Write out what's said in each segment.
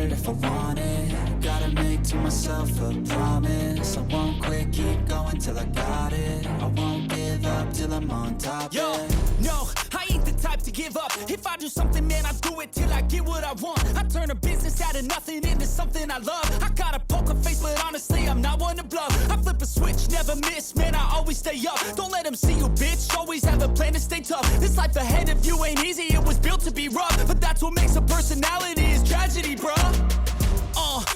it if I want it. Gotta make to myself a promise. I won't quit, keep going till I got it. I won't give up till I'm on top. Yo, no, I ain't the type to give up. If I do something, man, I do it till I get what I want. I turn a business out of nothing into something I love. I got a poker face, but honestly, I'm not one to bluff. I flip a switch, never miss, man, I always stay up. Don't let them see you, bitch, always have a plan to stay tough. This life ahead of you ain't easy, it was built to be rough. But that's what makes a personality, is tragedy, bruh.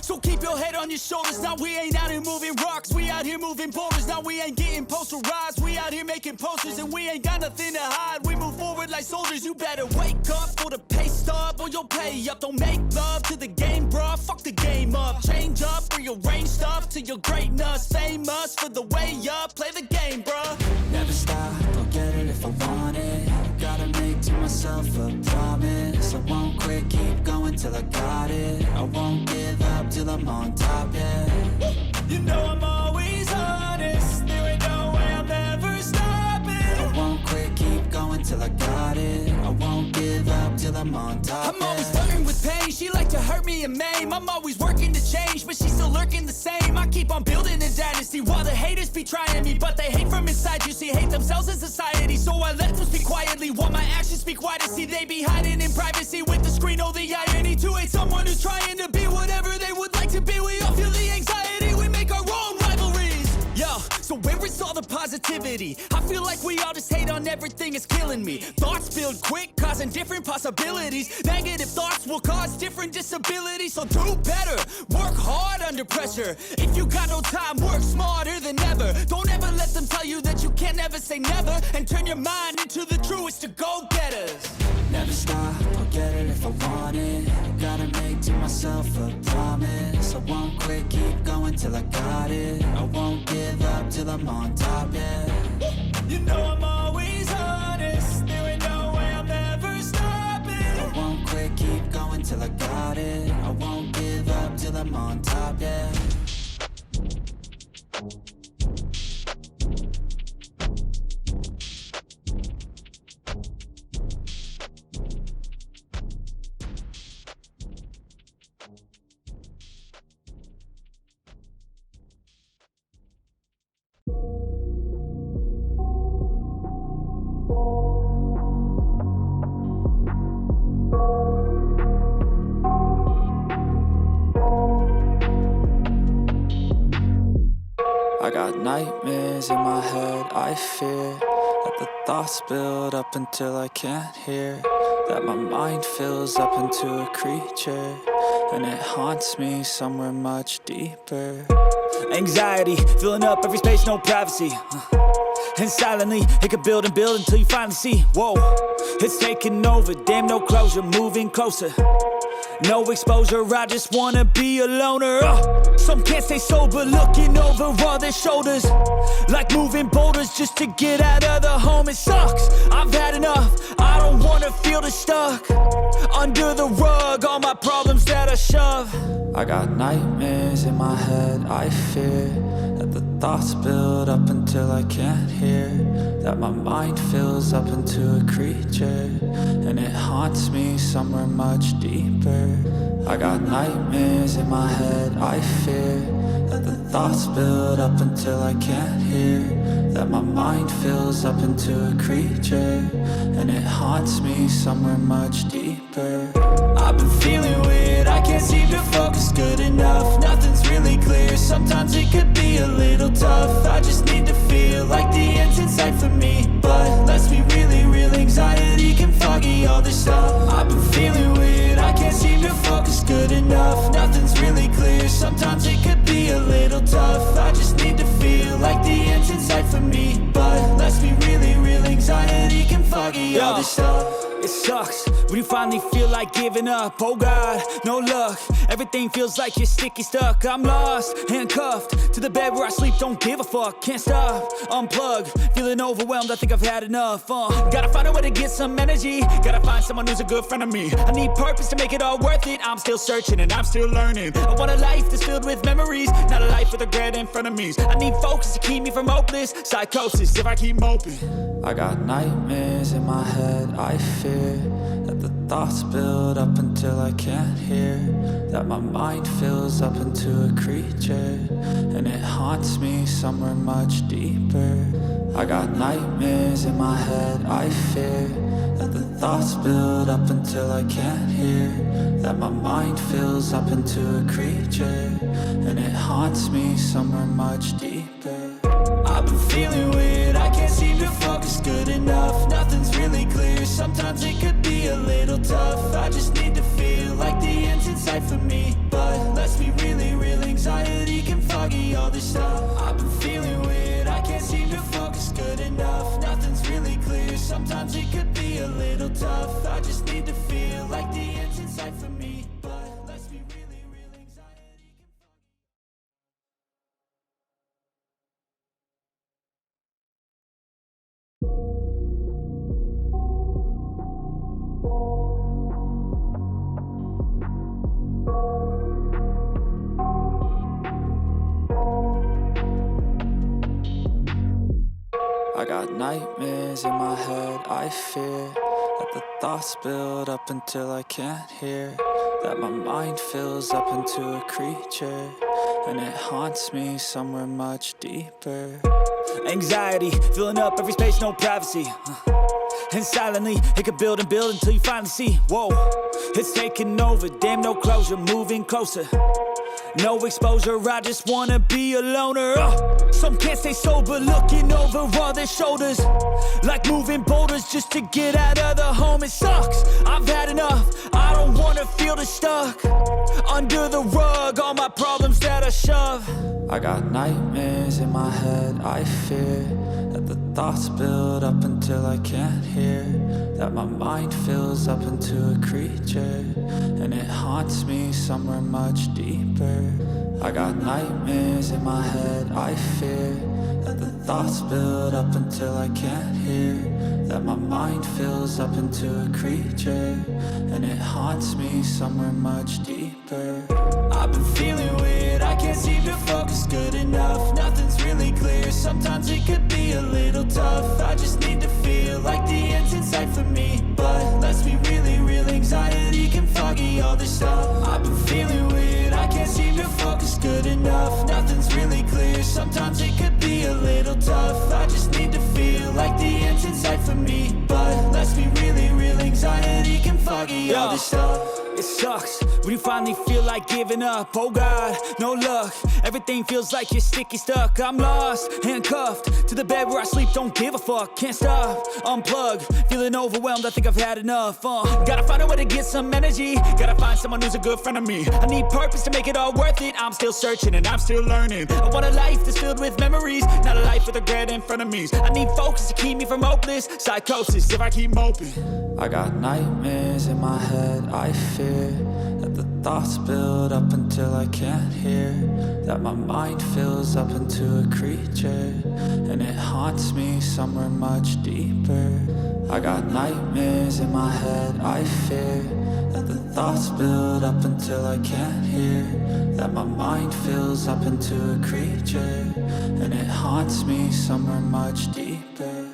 So keep your head on your shoulders. Now we ain't out here moving rocks, we out here moving boulders. Now we ain't getting posterized, we out here making posters. And we ain't got nothing to hide, we move forward like soldiers. You better wake up for the pay stub, or you'll pay up. Don't make love to the game, bruh, fuck the game up. Change up, rearrange stuff to your greatness. Famous for the way up, play the game, bruh. Never stop, I'll get it if I want it. Gotta make to myself a promise. I won't quit, keep going till I got it. I won't give up till I'm on top, yeah. You know I'm always honest, there ain't no way I'm ever stopping. I won't quit, keep going till I got it. I won't give up till I'm on top, I'm always flirting with pain, she like to hurt me and maim. I'm always working to change, but she's still lurking the same. I keep on building a dynasty while the haters be trying me. But they hate from inside, you see, hate themselves in society. So I let them speak quietly while my actions speak wider. See, they be hiding in privacy with the screen, oh the irony. To hate someone who's trying to be whatever they would like to be. We all feel the anxiety, we make our own rivalries. Yo, so where is all the positivity? I feel like we all just hate on everything, it's killing me. Thoughts build quick, causing different possibilities. Negative thoughts will cause different disabilities. So do better, work hard under pressure. If you got no time, work smarter than ever. Don't ever let them tell you that you can't never say never. And turn your mind into the truest of go-getters. Never stop, I'll get it if I want it. Gotta make to myself a promise. I won't quit, keep going till I got it. I won't give up till I'm on top, yeah. You know I'm always honest, there ain't no way I'm ever stopping. I won't quit, keep going till I got it. I won't give up till I'm on top, yeah. I got nightmares in my head, I fear that the thoughts build up until I can't hear. That my mind fills up into a creature, and it haunts me somewhere much deeper. Anxiety, filling up every space, no privacy. And silently, it could build and build until you finally see, whoa, it's taking over, damn no closure, moving closer. No exposure, I just wanna be a loner. Some can't stay sober, looking over all their shoulders, like moving boulders just to get out of the home. It sucks, I've had enough, I don't wanna feel the stuck under the rug, all my problems that I shove. I got nightmares in my head, I fear that the thoughts build up until I can't hear. That my mind fills up into a creature, and it haunts me somewhere much deeper. I got nightmares in my head, I fear that the thoughts build up until I can't hear. That my mind fills up into a creature, and it haunts me somewhere much deeper. I've been feeling weird, I can't seem to focus good enough. Nothing's really clear, sometimes it could be a little tough. I just need to feel like the end's in sight for me. But let's be really real, anxiety can foggy all this stuff. I've been feeling weird, I can't seem to focus good enough. Nothing's really clear, sometimes it could be a little tough. I just need to feel like the end's in sight for me. But let's be really real, anxiety can foggy all this stuff. It sucks when you finally feel like giving up. Oh God, no luck, everything feels like you're sticky stuck. I'm lost, handcuffed to the bed where I sleep, don't give a fuck. Can't stop, unplug, feeling overwhelmed, I think I've had enough. Gotta find a way to get some energy, gotta find someone who's a good friend of me. I need purpose to make it all worth it, I'm still searching and I'm still learning. I want a life that's filled with memories, not a life with regret in front of me. I need focus to keep me from hopeless psychosis if I keep moping. I got nightmares in my head, I fear that the thoughts build up until I can't hear. that my mind fills up into a creature, and it haunts me somewhere much deeper. I got nightmares in my head, I fear that the thoughts build up until I can't hear, that my mind fills up into a creature, and it haunts me somewhere much deeper. I've been feeling weird, I can't seem to focus good enough. Nothing's really clear, sometimes it could be a little tough. I just need to feel like the end's in sight for me, but let's be really real, anxiety can foggy all this stuff. I've been feeling weird, I can't seem to focus good enough. Nothing's really clear, sometimes it could be a little tough. I just need to feel like the end's in sight for me, but let's be really real, anxiety can I got nightmares in my head, I fear that the thoughts build up until I can't hear, that my mind fills up into a creature, and it haunts me somewhere much deeper. Anxiety, filling up every space, no privacy. And silently, it could build and build until you finally see, whoa, it's taking over, damn no closure, moving closer. No exposure, I just wanna be a loner. Some can't stay sober, looking over all their shoulders, like moving boulders just to get out of the home. It sucks, I've had enough, I don't wanna feel the stuck under the rug, all my problems that I shove. I got nightmares in my head, I fear that the thoughts build up until I can't hear, that my mind fills up into a creature, and it haunts me somewhere much deeper. I got nightmares in my head, I fear that the thoughts build up until I can't hear, that my mind fills up into a creature, and it haunts me somewhere much deeper. I've been feeling weird, I can't seem to focus good enough. Nothing's really clear, sometimes it could be a little tough. I just need to feel like the end's in sight for me, but let's be really real, anxiety can foggy all this stuff. I've been feeling weird, I can't seem to focus good enough. Nothing's really clear, sometimes it could be a little tough. I just need to feel like the end's in sight for me, but let's be really real, anxiety can foggy all this stuff. It sucks when you finally feel like giving up. Oh God, no luck. Everything feels like you're sticky stuck. I'm lost, handcuffed to the bed where I sleep. Don't give a fuck, can't stop. Unplug, feeling overwhelmed. I think I've had enough. Gotta find a way to get some energy. Gotta find someone who's a good friend of me. I need purpose to make it all worth it. I'm still searching and I'm still learning. I want a life that's filled with memories, not a life with regret in front of me. I need focus to keep me from hopeless psychosis if I keep moping. I got nightmares in my head, I fear that the thoughts build up until I can't hear, that my mind fills up into a creature, and it haunts me somewhere much deeper. I got nightmares in my head, I fear that the thoughts build up until I can't hear, that my mind fills up into a creature, and it haunts me somewhere much deeper.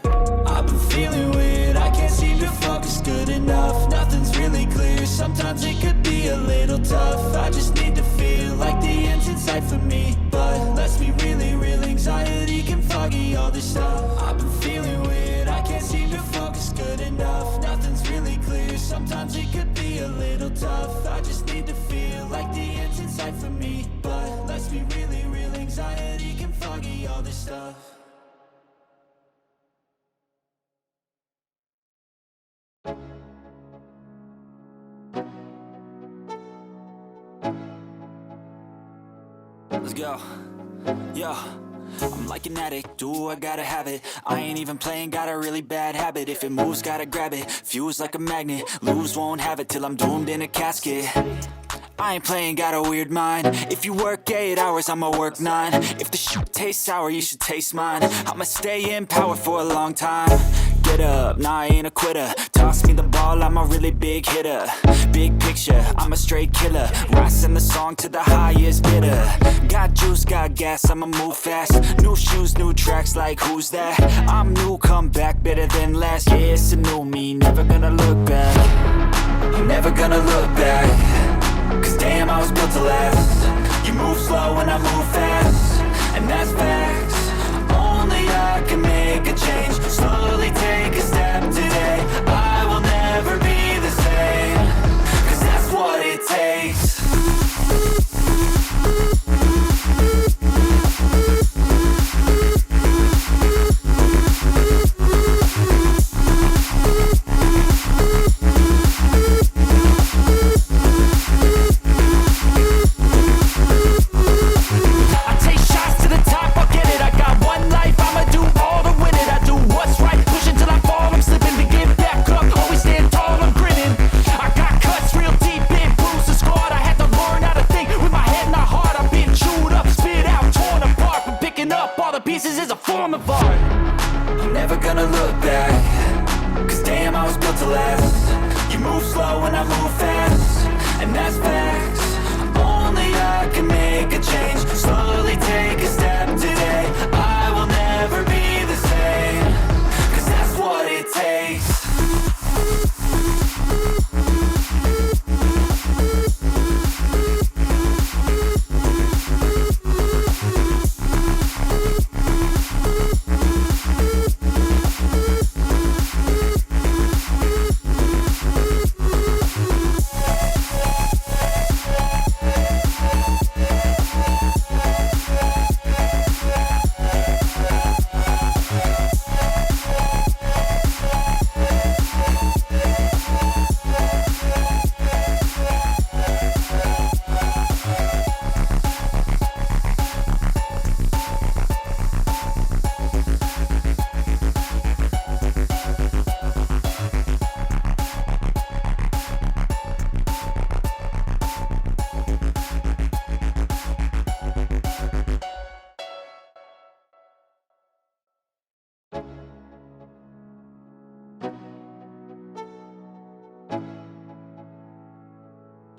I've been feeling weird, I can't seem to focus good enough. Nothing's really clear, sometimes it could be a little tough. I just need to feel like the end's in sight for me, but let's be really real, anxiety can foggy all this stuff. I've been feeling weird, I can't seem to focus good enough. Nothing's really clear, sometimes it could be a little tough. I just need to feel like the end's in sight for me, but let's be really real, anxiety can foggy all this stuff. Let's go. Yo, I'm like an addict, do I gotta have it. I ain't even playing, got a really bad habit. If it moves, gotta grab it, fuse like a magnet. Lose, won't have it till I'm doomed in a casket. I ain't playing, got a weird mind. If you work 8 hours, I'ma work 9. If the shit tastes sour, you should taste mine. I'ma stay in power for a long time. Get up, nah, I ain't a quitter. Toss me the ball, I'm a really big hitter. Big picture, I'm a straight killer. Rising the song to the highest bidder. Got juice, got gas, I'ma move fast. New shoes, new tracks, like who's that? I'm new, come back, better than last. Yeah, it's a new me, never gonna look back. I'm never gonna look back. Cause damn, I was built to last. You move slow and I move fast, and that's facts. Only I can make a change. Slowly take a step today. I will never be the same, cause that's what it takes.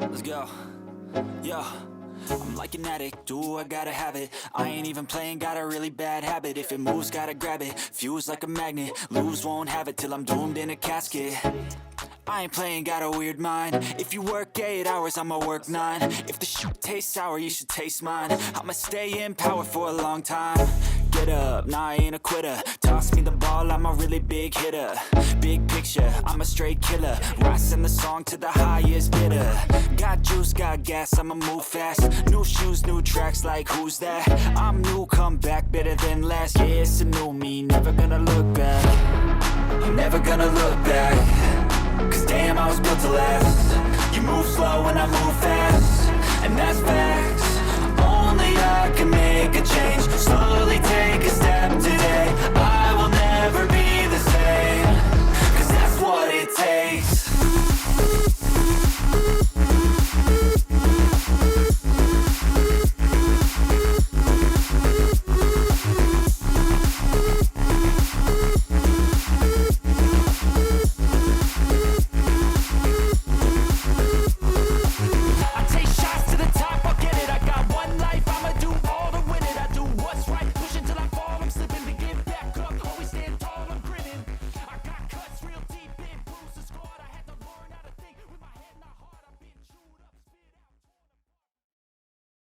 Let's go. Yo, I'm like an addict, do I gotta have it. I ain't even playing, got a really bad habit. If it moves, gotta grab it, fuse like a magnet. Lose, won't have it till I'm doomed in a casket. I ain't playing, got a weird mind. If you work 8 hours, I'ma work 9. If the shit tastes sour, you should taste mine. I'ma stay in power for a long time. Get up, nah, I ain't a quitter. Toss me the ball, I'm a really big hitter. Big picture, I'm a straight killer. Rising the song to the highest bidder. Got juice, got gas, I'ma move fast. New shoes, new tracks, like who's that? I'm new, come back, better than last. Yeah, it's a new me, never gonna look back. I'm never gonna look back. Cause damn, I was built to last. You move slow and I move fast, and that's facts.